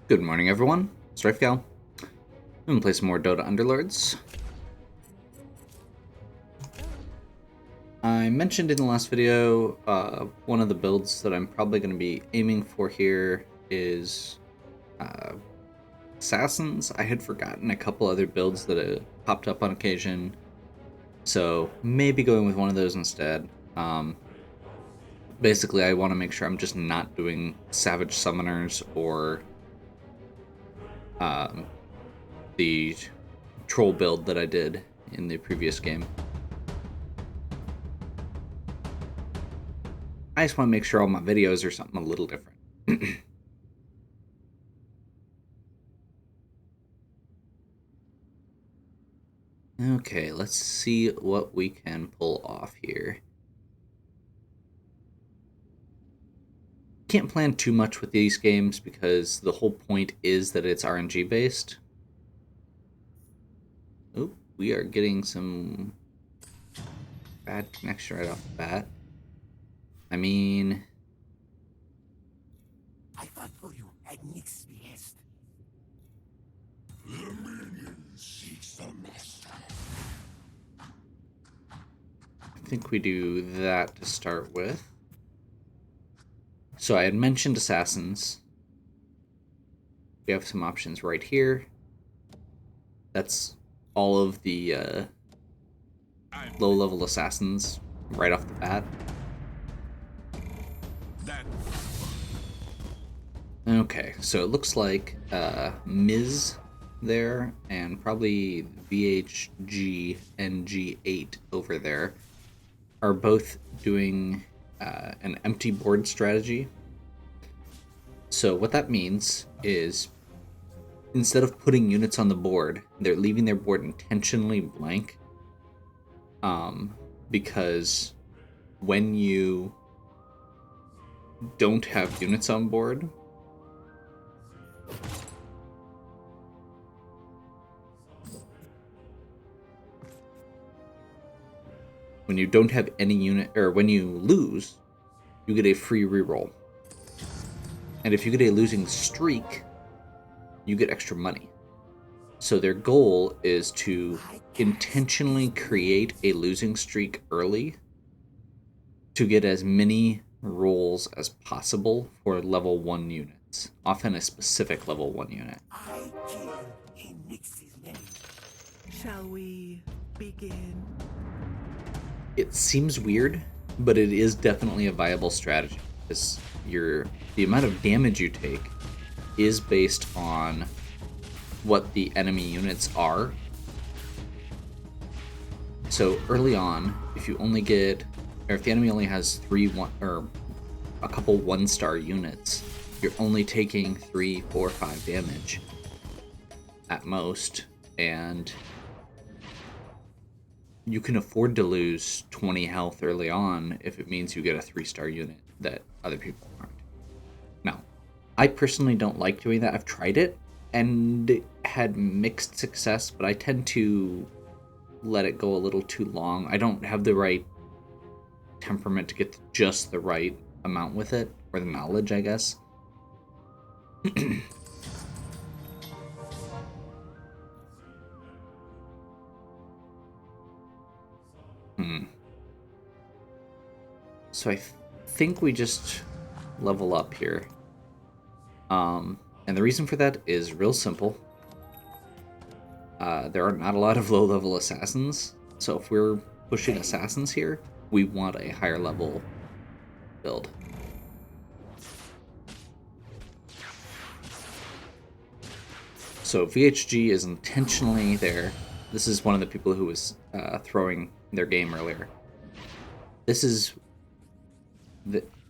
Good morning, everyone. Strifegal. I'm gonna play some more Dota Underlords. I mentioned in the last video, one of the builds that I'm probably going to be aiming for here is uh, Assassins. I had forgotten a couple other builds that popped up on occasion, so maybe going with one of those instead. Basically, I want to make sure I'm just not doing Savage Summoners or um, the Troll build that I did in the previous game. I just want to make sure all my videos are something a little different. Okay, let's see what we can pull off here. Can't plan too much with these games because the whole point is that it's RNG based. Oop, we are getting some bad connection right off the bat. I mean, I fought for you at Nick's behest. The minion seeks the master. I think we do that to start with. So I had mentioned Assassins. We have some options right here. That's all of the low-level Assassins right off the bat. Okay, so it looks like Ms. there and probably VHG and G8 over there are both doing an empty board strategy. So what that means is instead of putting units on the board, they're leaving their board intentionally blank, because when you don't have units on board, when you don't have any unit, or when you lose, you get a free reroll. And if you get a losing streak, you get extra money. So their goal is to intentionally create a losing streak early to get as many rolls as possible for level 1 units, often a specific level 1 unit. I kill in Nick's name. Shall we begin? It seems weird, but it is definitely a viable strategy because the amount of damage you take is based on what the enemy units are. So early on, if you only get, or if the enemy only has a couple 1-star units, you're only taking 3, 4, 5 damage at most, and you can afford to lose 20 health early on if it means you get a 3-star unit that other people aren't. Now, I personally don't like doing that. I've tried it and had mixed success, but I tend to let it go a little too long. I don't have the right temperament to get just the right amount with it, or the knowledge, I guess. So I think we just level up here. And the reason for that is real simple. There are not a lot of low-level assassins, so if we're pushing assassins here, we want a higher level build. So VHG is intentionally there. This is one of the people who was throwing their game earlier. This is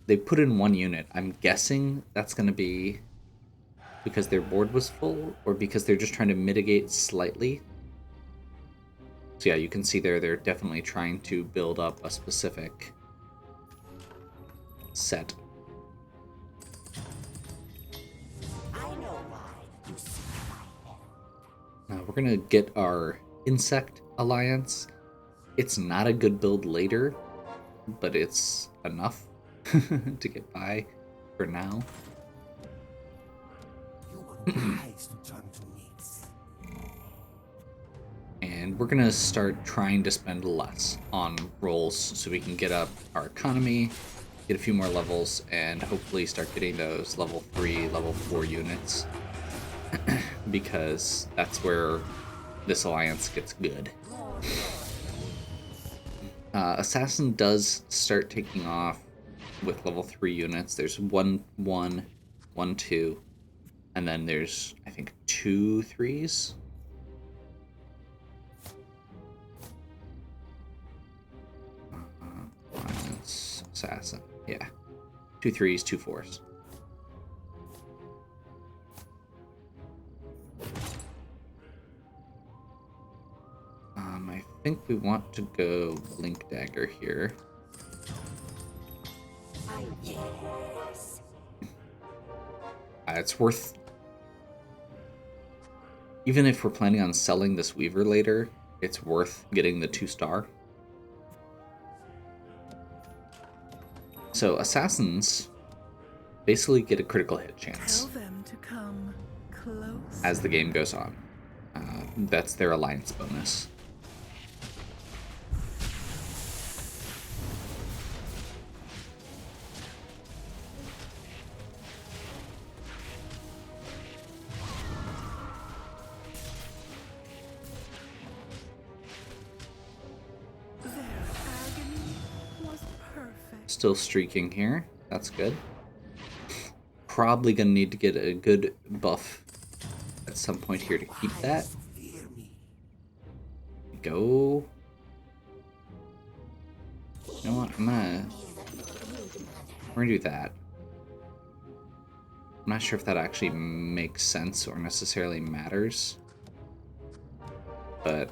they put in 1 unit. I'm guessing that's going to be because their board was full, or because they're just trying to mitigate slightly. So yeah, you can see there they're definitely trying to build up a specific set. I know why you seek my help. Now we're gonna get our Insect Alliance. It's not a good build later, but it's enough to get by for now. You will Eyes to turn to needs. And we're gonna start trying to spend less on rolls so we can get up our economy, get a few more levels, and hopefully start getting those level 3, level 4 units. Because that's where this alliance gets good. Assassin does start taking off with level 3 units. There's 1, 1, 1, 2, and then there's, I think, 2 3s. Alliance, Assassin, yeah. 2 3s, 2 4s. I think we want to go Blink Dagger here. Yes. It's worth... Even if we're planning on selling this Weaver later, it's worth getting the 2-star. So Assassins basically get a critical hit chance Tell them to come close. as the game goes on. That's their alliance bonus. Their agony was perfect. Still streaking here. That's good. Probably gonna need to get a good buff at some point here to keep that. Fear me. Go. You know what? We're gonna do that. I'm not sure if that actually makes sense or necessarily matters, but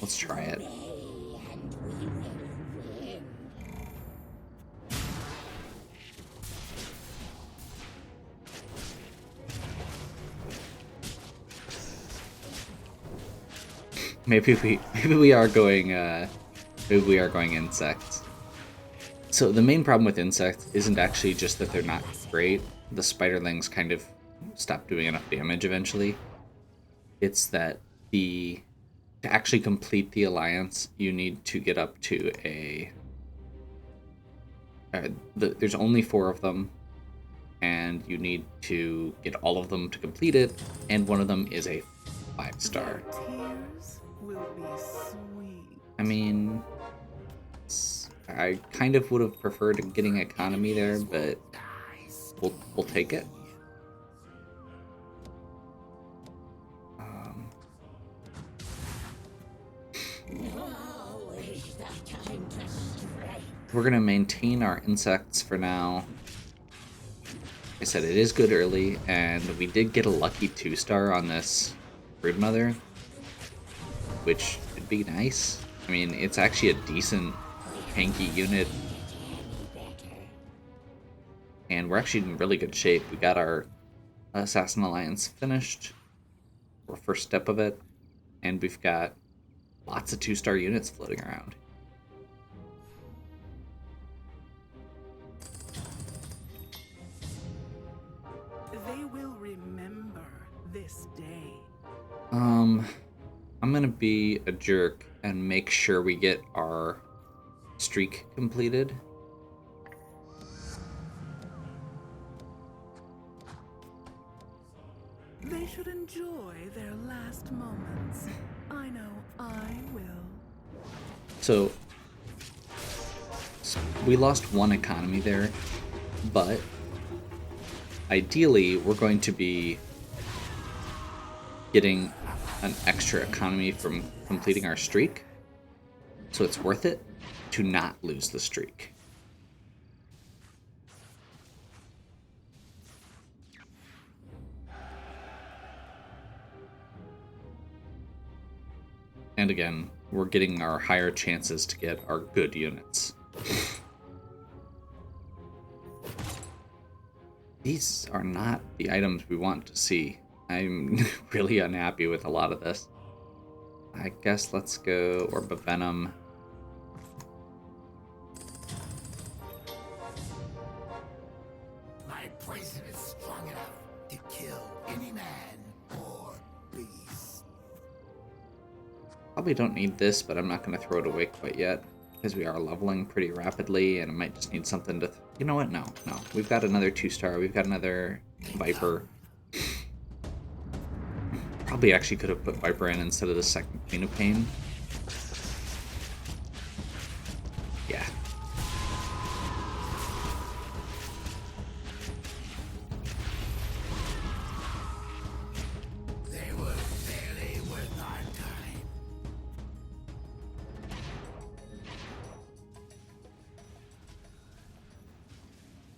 let's try it. Maybe we are going insects. So the main problem with insects isn't actually just that they're not great. The spiderlings kind of stop doing enough damage eventually. It's that to actually complete the alliance, you need to get up to a... there's only 4 of them, and you need to get all of them to complete it, and one of them is a 5-star. Their tears will be sweet. I mean, I kind of would have preferred getting economy there, but we'll take it. We're gonna maintain our insects for now. Like I said, it is good early, and we did get a lucky 2-star on this Broodmother, which would be nice. I mean, it's actually a decent tanky unit, and we're actually in really good shape. We got our Assassin Alliance finished, or first step of it, and we've got lots of 2-star units floating around. They will remember this day. I'm gonna be a jerk and make sure we get our streak completed. They should enjoy their last moments. I know I will. So we lost 1 economy there, but ideally we're going to be getting an extra economy from completing our streak, so it's worth it to not lose the streak. And again, we're getting our higher chances to get our good units. These are not the items we want to see. I'm really unhappy with a lot of this. I guess let's go Orb of Venom. My poison is strong enough. to kill any man or beast. Probably don't need this, but I'm not going to throw it away quite yet because we are leveling pretty rapidly, and I might just need something to... You know what? No. We've got another 2-star. We've got another Viper. Probably actually could have put Viper in instead of the second Queen of Pain. Yeah. They were barely worth our time.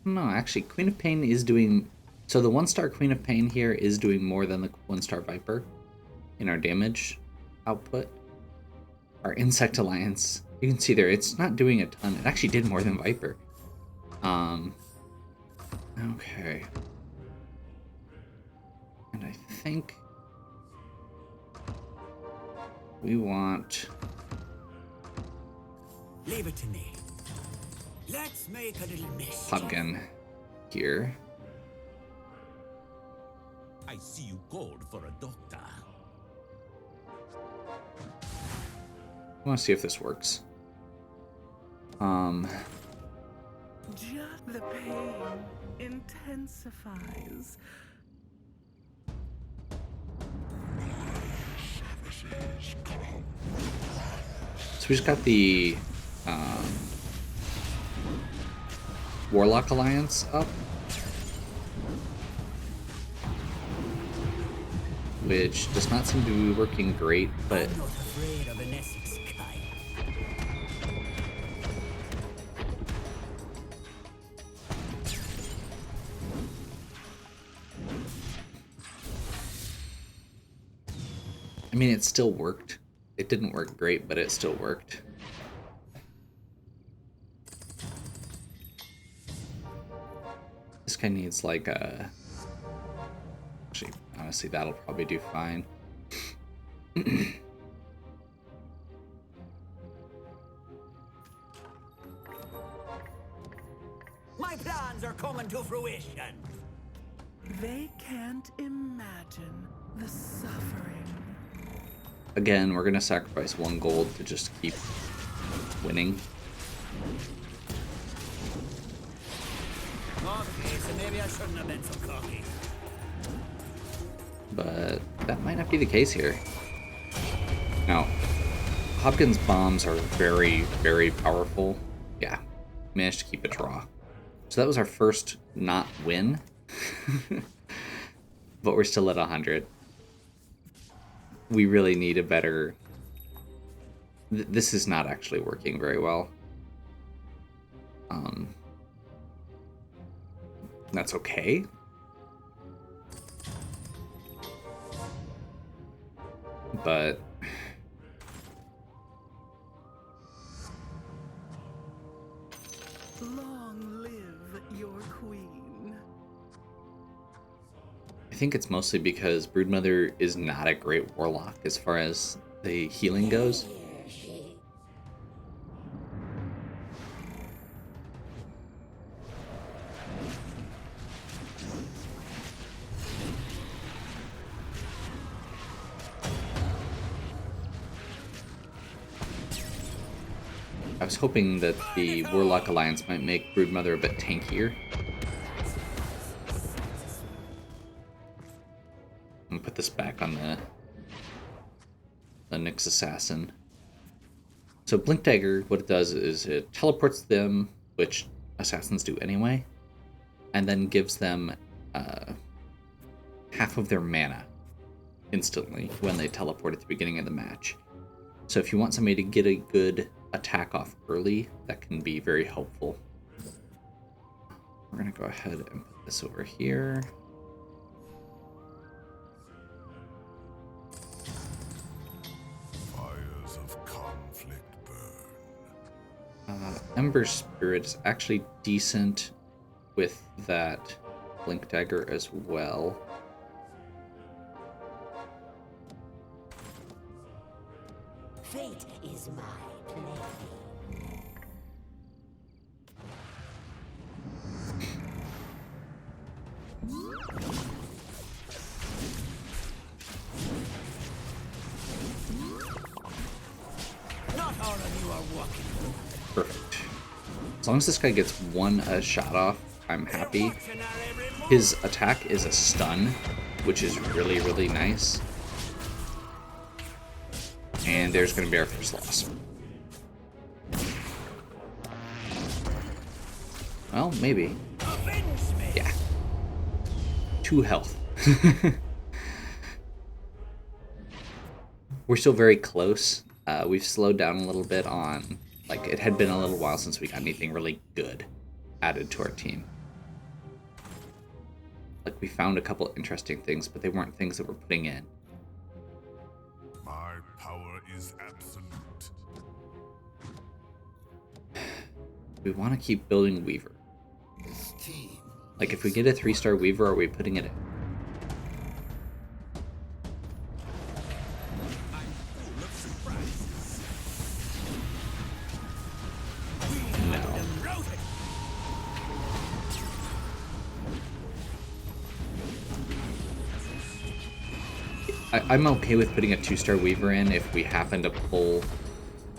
No, actually, Queen of Pain is doing... So the 1-star Queen of Pain here is doing more than the 1-star Viper in our damage output. Our Insect Alliance, you can see there, it's not doing a ton. It actually did more than Viper. Okay. And I think we want... Leave it to me. Let's make a little mischief. Popgun here. I see you called for a doctor. I want to see if this works. Just the pain intensifies. So we just got the Warlock Alliance up, which does not seem to be working great, but I'm not afraid of an Essex kite. I mean, it still worked. It didn't work great, but it still worked. This guy needs like a... Actually, honestly, that'll probably do fine. My plans are coming to fruition. They can't imagine the suffering. Again, we're gonna sacrifice 1 gold to just keep winning. Okay, so maybe I shouldn't have been so cocky. But that might not be the case here. Now, Hopkins' bombs are very, very powerful. Yeah, managed to keep a draw. So that was our first not win. But we're still at 100. We really need a better... This is not actually working very well. That's okay. But... Long live your queen. I think it's mostly because Broodmother is not a great warlock as far as the healing goes. I was hoping that the Warlock Alliance might make Broodmother a bit tankier. I'm gonna put this back on the Nyx Assassin. So Blink Dagger, what it does is it teleports them, which assassins do anyway, and then gives them half of their mana instantly when they teleport at the beginning of the match. So if you want somebody to get a good attack off early, that can be very helpful. We're gonna go ahead and put this over here. Fires of conflict burn. Ember Spirit is actually decent with that Blink Dagger as well. Fate is my play. Perfect. As long as this guy gets one shot off, I'm happy. His attack is a stun, which is really, really nice. And there's going to be our first loss. Well, maybe. Yeah. 2 health. We're still very close. We've slowed down a little bit on... Like, it had been a little while since we got anything really good added to our team. Like, we found a couple interesting things, but they weren't things that we're putting in. My power is absolute. We want to keep building Weaver. Like, if we get a 3-star Weaver, are we putting it in? No. I'm okay with putting a 2-star Weaver in if we happen to pull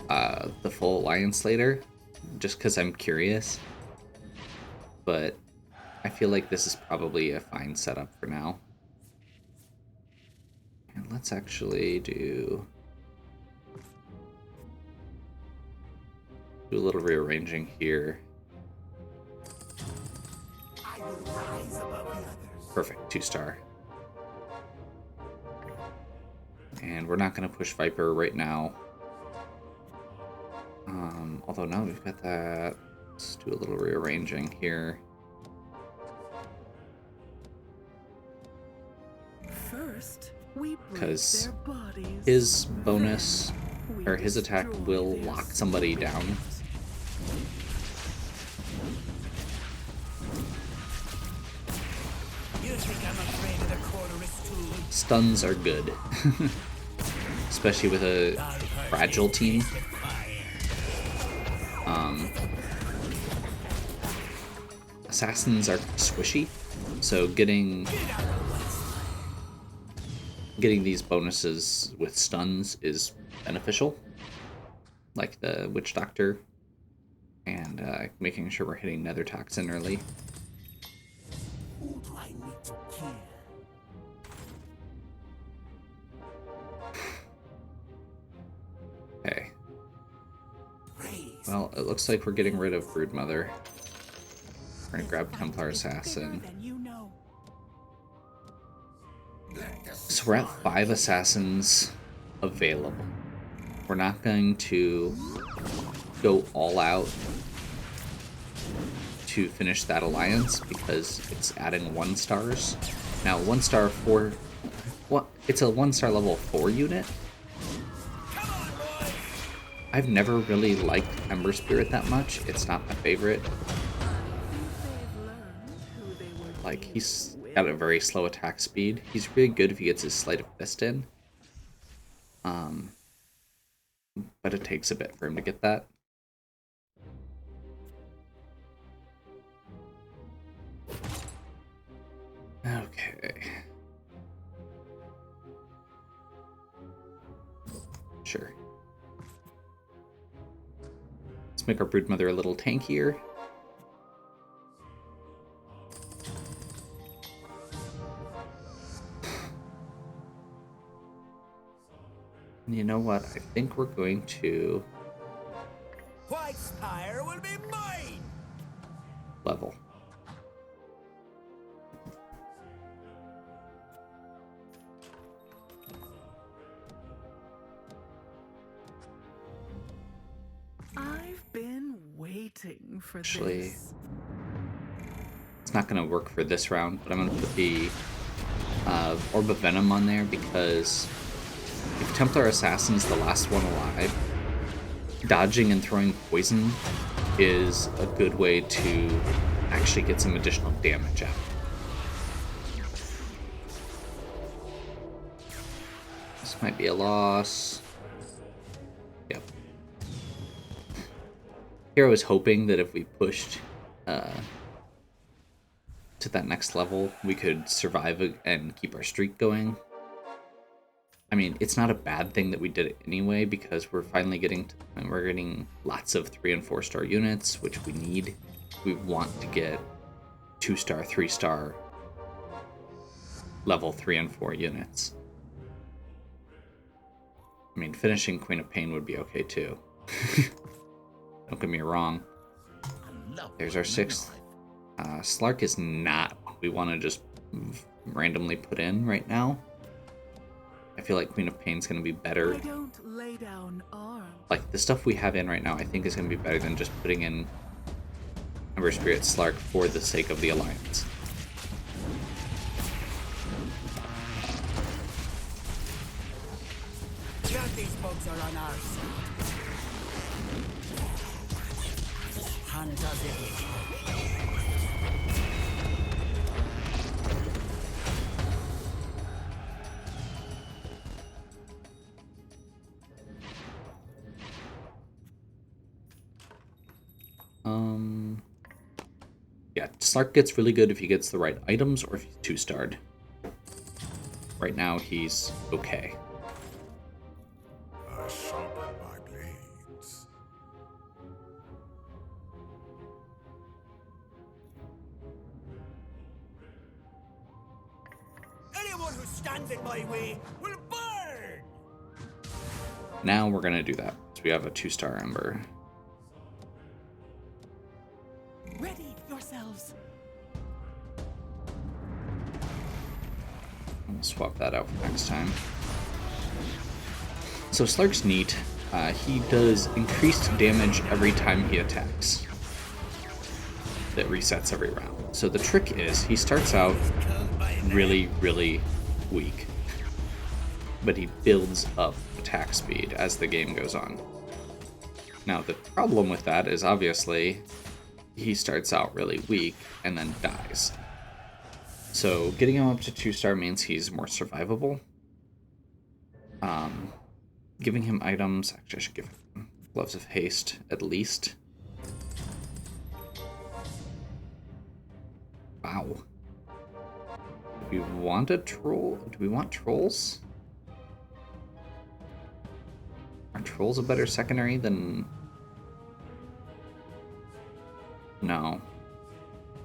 the full Alliance later, just because I'm curious. But I feel like this is probably a fine setup for now. And let's actually do a little rearranging here. Perfect, 2-star. And we're not going to push Viper right now. Although now we've got that. Let's do a little rearranging here. First, we Because break their bodies. his bonus, We or his attack destroy will their lock somebody down. You think I'm afraid of the Corderus too? Stuns are good. Especially with a fragile team. Assassins are squishy, so getting these bonuses with stuns is beneficial, like the Witch Doctor, and making sure we're hitting Nether Toxin early. Who do I need to kill? Okay. Praise. Well, it looks like we're getting rid of Broodmother. We're gonna grab Templar Assassin. So we're at 5 assassins available. We're not going to go all out to finish that alliance because it's adding 1-stars. Now 1-star 4, what? It's a 1-star level 4 unit. I've never really liked Ember Spirit that much. It's not my favorite. Like, he's got a very slow attack speed. He's really good if he gets his Sleight of Fist in. But it takes a bit for him to get that. Okay. Sure. Let's make our Broodmother a little tankier. You know what? I think we're going to White Spire will be mine! level. I've been waiting for Actually, this. it's not going to work for this round, but I'm going to put the Orb of Venom on there because if Templar Assassin's the last one alive, dodging and throwing poison is a good way to actually get some additional damage out. This might be a loss. Yep. Here I was hoping that if we pushed to that next level, we could survive and keep our streak going. I mean, it's not a bad thing that we did it anyway, because we're finally we're getting lots of 3 and 4 star units, which we need. We want to get 2-star, 3-star, level 3 and 4 units. I mean, finishing Queen of Pain would be okay too. Don't get me wrong. There's our 6th. Slark is not what we want to just randomly put in right now. I feel like Queen of Pain is going to be better. I don't lay down arms. Like, the stuff we have in right now, I think is going to be better than just putting in Ember Spirit Slark for the sake of the Alliance. None of these bugs are on our side. Hand does it. Yeah, Slark gets really good if he gets the right items or if he's 2-starred. Right now, he's okay. I sharpen my blades. Anyone who stands in my way will burn! Now we're going to do that. So we have a 2-star Ember. Ready yourselves. We'll swap that out for next time. So Slark's neat. He does increased damage every time he attacks. That resets every round. So the trick is, he starts out really, really weak. But he builds up attack speed as the game goes on. Now the problem with that is obviously he starts out really weak and then dies. So getting him up to 2-star means he's more survivable. Giving him items, actually I should give him Gloves of Haste at least. Wow. Do we want a troll? Do we want trolls? Are trolls a better secondary than... No.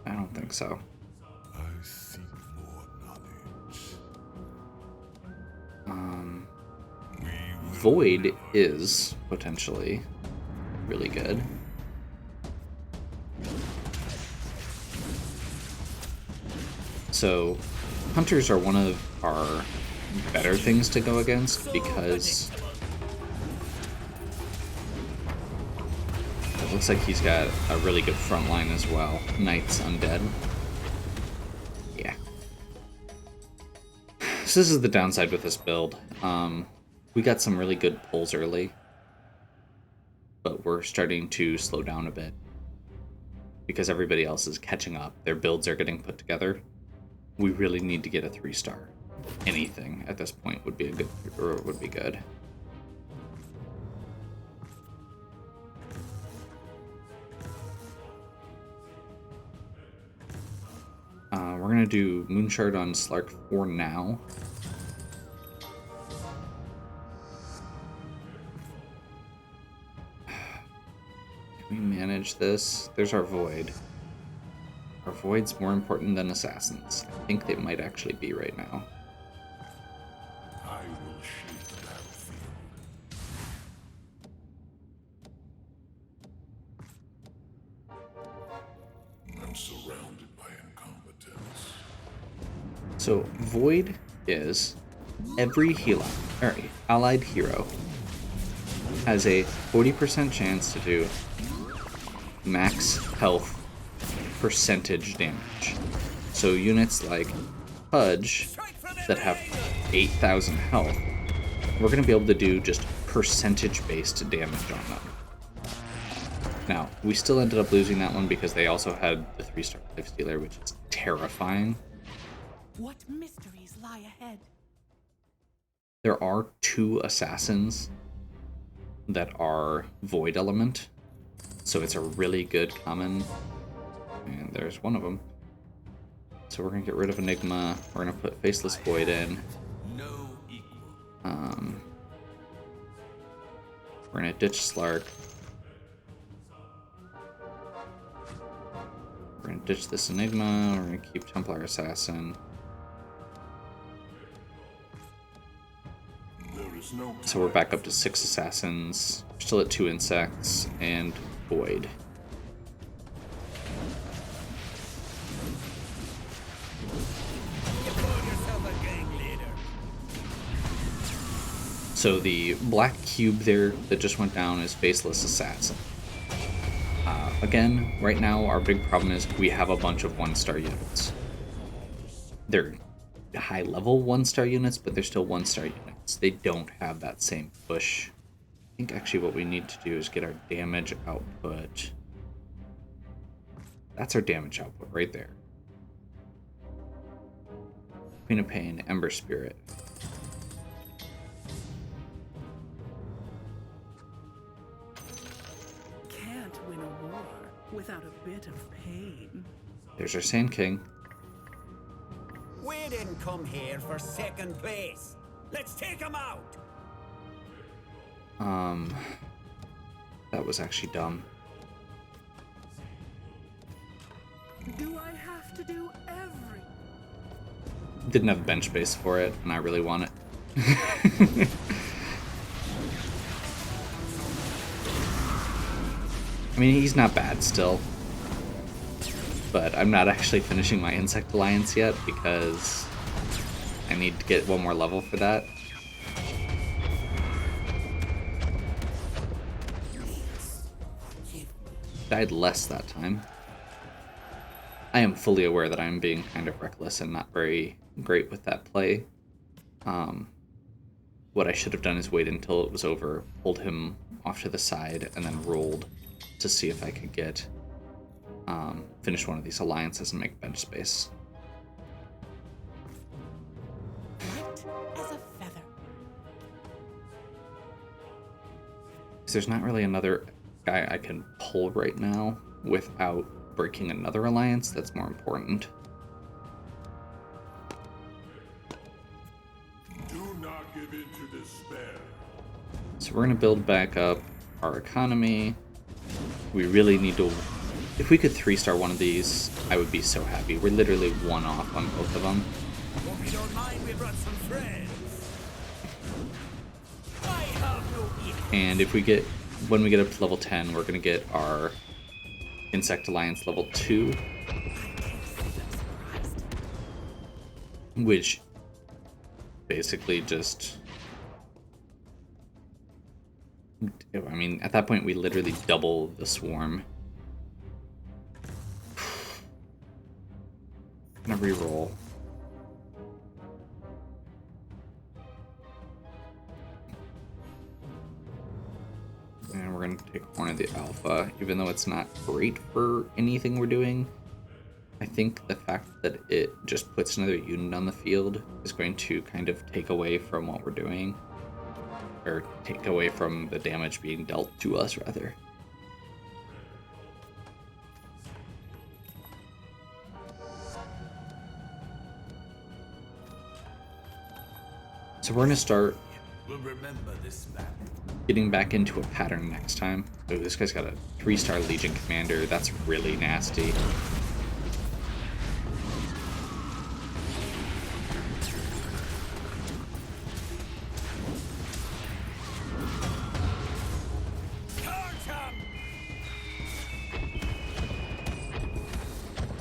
I don't think so. I seek more knowledge. Void is potentially really good. So, hunters are one of our better things to go against because it looks like he's got a really good front line as well. Knights Undead. Yeah. So this is the downside with this build. We got some really good pulls early, but we're starting to slow down a bit because everybody else is catching up. Their builds are getting put together. We really need to get a 3-star. Anything at this point would be good. We're gonna do Moonshard on Slark for now. Can we manage this? There's our Void. Are Voids more important than Assassins? I think they might actually be right now. I will shape the battlefield. I'm surrounded by incompetence. So Void is every allied hero has a 40% chance to do max health percentage damage. So units like Pudge that have 8,000 health, we're going to be able to do just percentage-based damage on them. Now, we still ended up losing that one because they also had the 3-star Lifestealer, which is terrifying. What mysteries lie ahead? There are 2 assassins that are Void Element, so it's a really good common, and there's one of them. So we're going to get rid of Enigma, we're going to put Faceless Void in. We're gonna ditch Slark. We're gonna ditch this Enigma. We're gonna keep Templar Assassin. So we're back up to 6 assassins. We're still at 2 insects and Void. So the black cube there that just went down is Faceless Assassin. Again, right now our big problem is we have a bunch of 1-star units. They're high-level 1-star units, but they're still 1-star units. They don't have that same push. I think actually what we need to do is get our damage output. That's our damage output right there. Queen of Pain, Ember Spirit. Can't win a war without a bit of pain. There's our Sand King. We didn't come here for second place. Let's take him out. That was actually dumb. Do I have to do every? Didn't have bench space for it, and I really want it. I mean, he's not bad still. But I'm not actually finishing my Insect Alliance yet because I need to get one more level for that. Died less that time. I am fully aware that I'm being kind of reckless and not very great with that play. What I should have done is wait until it was over, pulled him off to the side, and then rolled to see if I could get finish one of these alliances and make bench space. Light as a feather. Because there's not really another guy I can pull right now without breaking another alliance that's more important. Do not give in to despair. So we're going to build back up our economy. We really need to... If we could 3-star one of these, I would be so happy. We're literally 1 off on both of them. Hope you don't mind we brought some friends. I have no ear. And if we get... When we get up to level 10, we're going to get our Insect Alliance level 2. Which basically just... I mean, at that point, we literally double the swarm. I'm gonna reroll. And we're gonna take Horn of the Alpha, even though it's not great for anything we're doing. I think the fact that it just puts another unit on the field is going to kind of take away from what we're doing. Or take away from the damage being dealt to us, rather. So we're going to start We'll remember this map. getting back into a pattern next time. Oh, this guy's got a 3-star Legion Commander. That's really nasty.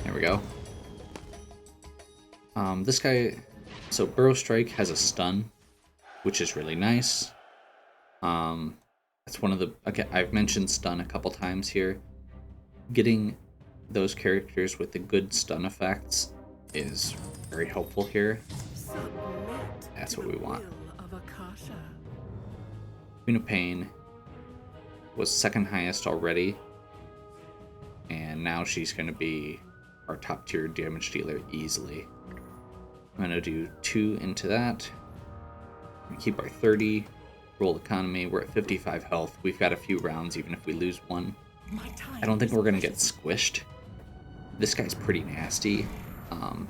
There we go. This guy... So Burrow Strike has a stun, which is really nice. That's one of the... Okay, I've mentioned stun a couple times here. Getting those characters with the good stun effects is very helpful here. Submit That's to what the we want. will of Akasha. Queen of Pain was second highest already. And now she's going to be our top tier damage dealer easily. I'm going to do 2 into that. Keep our 30. Roll economy. We're at 55 health. We've got a few rounds even if we lose one. I don't think we're going to get squished. This guy's pretty nasty. But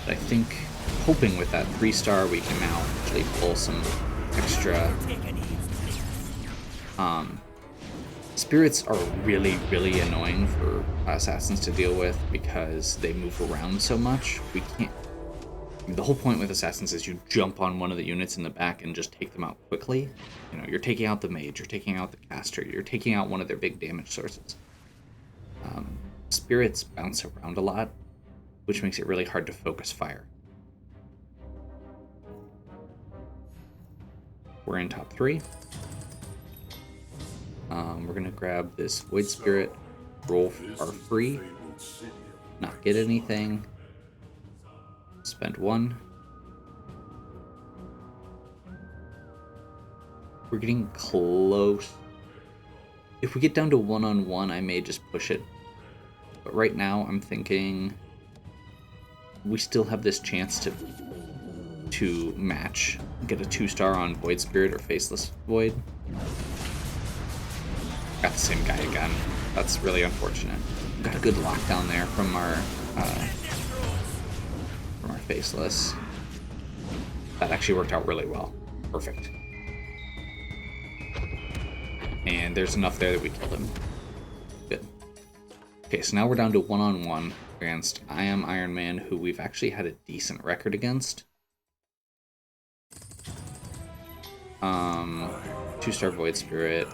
I think hoping with that 3-star we can now actually pull some extra. Spirits are really, really annoying for assassins to deal with because they move around so much. We can't. The whole point with assassins is you jump on one of the units in the back and just take them out quickly. You know, you're taking out the mage, you're taking out the caster, you're taking out one of their big damage sources. Spirits bounce around a lot, which makes it really hard to focus fire. We're in top 3. We're gonna grab this Void Spirit, roll our free, not get anything, spend 1. We're getting close. If we get down to 1-on-1, I may just push it. But right now, I'm thinking we still have this chance to match, get a 2-star on Void Spirit or Faceless Void. Got the same guy again. That's really unfortunate. Got a good lockdown there from our Faceless. That actually worked out really well. Perfect. And there's enough there that we killed him. Good. Okay, so now we're down to 1-on-1 against I Am Iron Man, who we've actually had a decent record against. 2-star Void Spirit.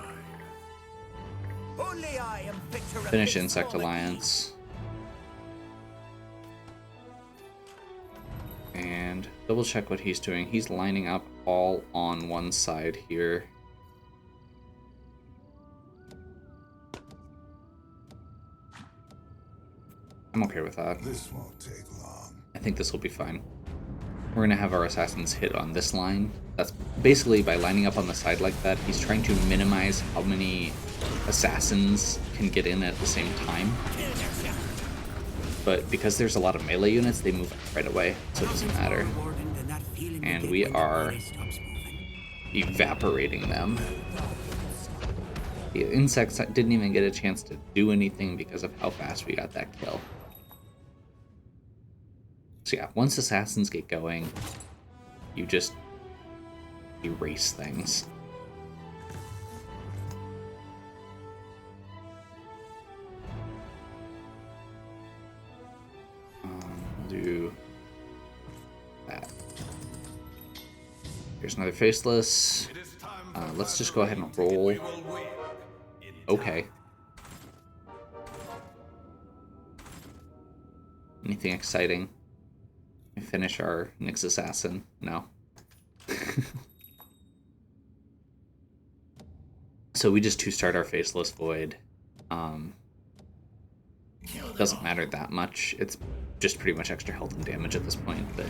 Finish Insect Alliance. And double check what he's doing. He's lining up all on one side here. I'm okay with that. This won't take long. I think this will be fine. We're going to have our assassins hit on this line. That's basically by lining up on the side like that, he's trying to minimize how many assassins can get in at the same time. But because there's a lot of melee units, they move right away, so it doesn't matter. And we are evaporating them. The insects didn't even get a chance to do anything because of how fast we got that kill. So yeah, once assassins get going, you just erase things. We'll do that. Here's another Faceless. Let's just go ahead and roll. Okay. Anything exciting? Finish our Nyx Assassin? No. So we just 2-starred our Faceless Void. Doesn't matter that much. It's just pretty much extra health and damage at this point, but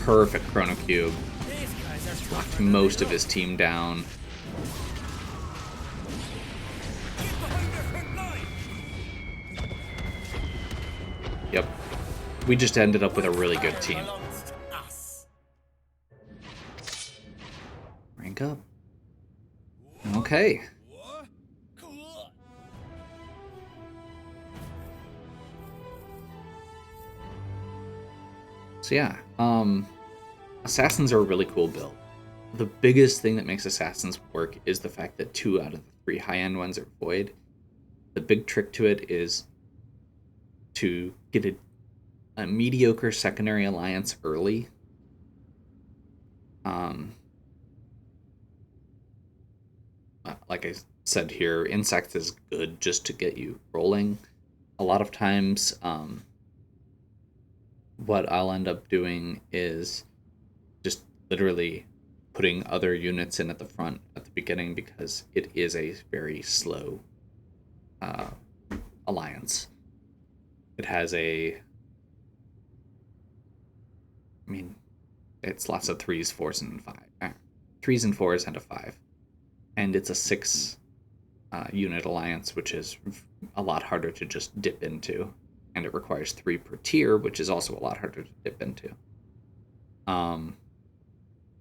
perfect Chrono Cube. Locked most of his team down. Yep. We just ended up with a really good team. Rank up. Okay. So yeah, Assassins are a really cool build. The biggest thing that makes Assassins work is the fact that 2 out of the 3 high-end ones are Void. The big trick to it is to get a mediocre secondary alliance early. Like I said here, Insect is good just to get you rolling. A lot of times, what I'll end up doing is just literally putting other units in at the front at the beginning because it is a very slow alliance. It has it's lots of 3s, 4s, and 5. 3s and 4s and a 5. And it's a 6 unit alliance, which is a lot harder to just dip into. And it requires 3 per tier, which is also a lot harder to dip into.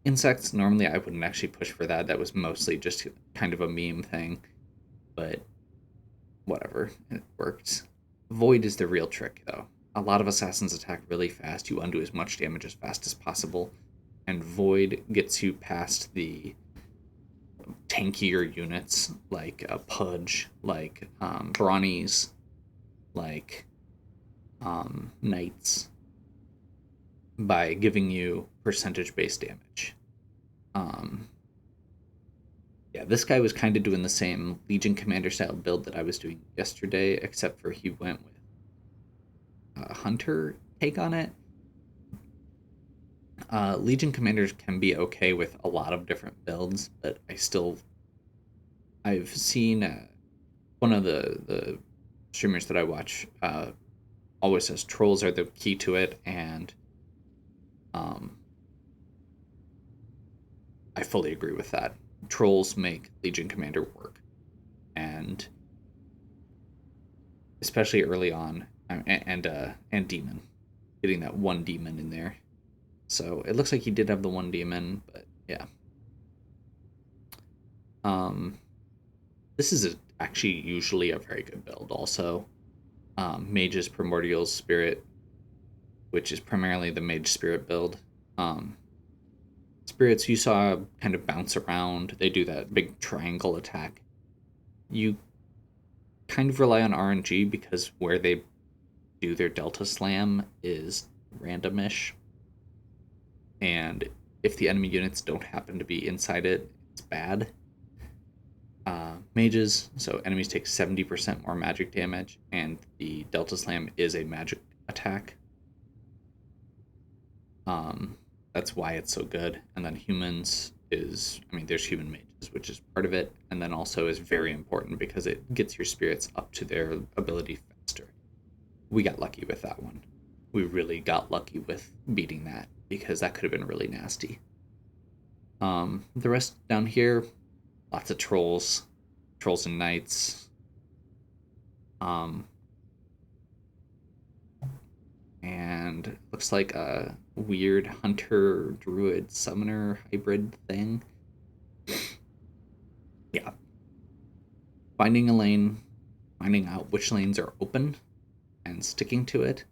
Insects, normally I wouldn't actually push for that. That was mostly just kind of a meme thing. But whatever, it worked. Void is the real trick, though. A lot of assassins attack really fast. You undo as much damage as fast as possible, and Void gets you past the tankier units like Pudge, like Brawnies, like Knights, by giving you percentage-based damage. Yeah, this guy was kind of doing the same Legion Commander style build that I was doing yesterday, except for he went with a Hunter take on it. Legion Commanders can be okay with a lot of different builds, but I've seen one of the streamers that I watch always says trolls are the key to it, and I fully agree with that. Trolls make Legion Commander work, and especially early on, and Demon, getting that one Demon in there. So it looks like he did have the one Demon, but yeah. This is actually usually a very good build. Also, Mage's Primordial Spirit, which is primarily the Mage Spirit build. Spirits you saw kind of bounce around. They do that big triangle attack. You kind of rely on RNG because where they do their Delta Slam is randomish. And if the enemy units don't happen to be inside it, it's bad. Mages, so enemies take 70% more magic damage, and the Delta Slam is a magic attack. That's why it's so good. And then humans there's human mages, which is part of it, and then also is very important because it gets your spirits up to their ability faster. We got lucky with that one. We really got lucky with beating that, because that could have been really nasty. The rest down here, lots of trolls and knights. And looks like a weird hunter druid summoner hybrid thing. Yeah. Finding a lane, finding out which lanes are open, and sticking to it.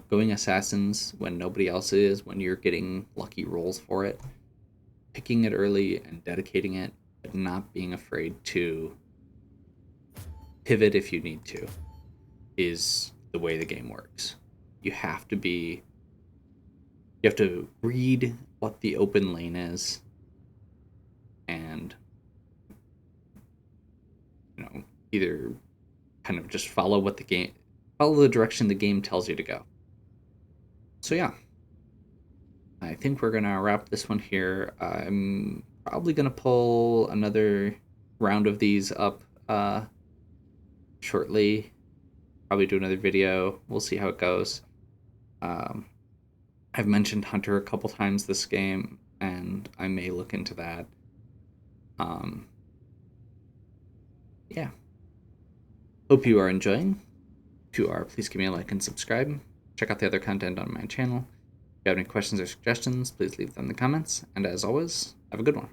Going assassins when nobody else is, when you're getting lucky rolls for it. Picking it early and dedicating it, but not being afraid to pivot if you need to, is the way the game works. You have to read what the open lane is, and either kind of just follow the direction the game tells you to go. So yeah, I think we're gonna wrap this one here. I'm probably gonna pull another round of these up shortly. Probably do another video. We'll see how it goes. I've mentioned Hunter a couple times this game, and I may look into that. Yeah. Hope you are enjoying. If you are, please give me a like and subscribe. Check out the other content on my channel. If you have any questions or suggestions, please leave them in the comments. And as always, have a good one.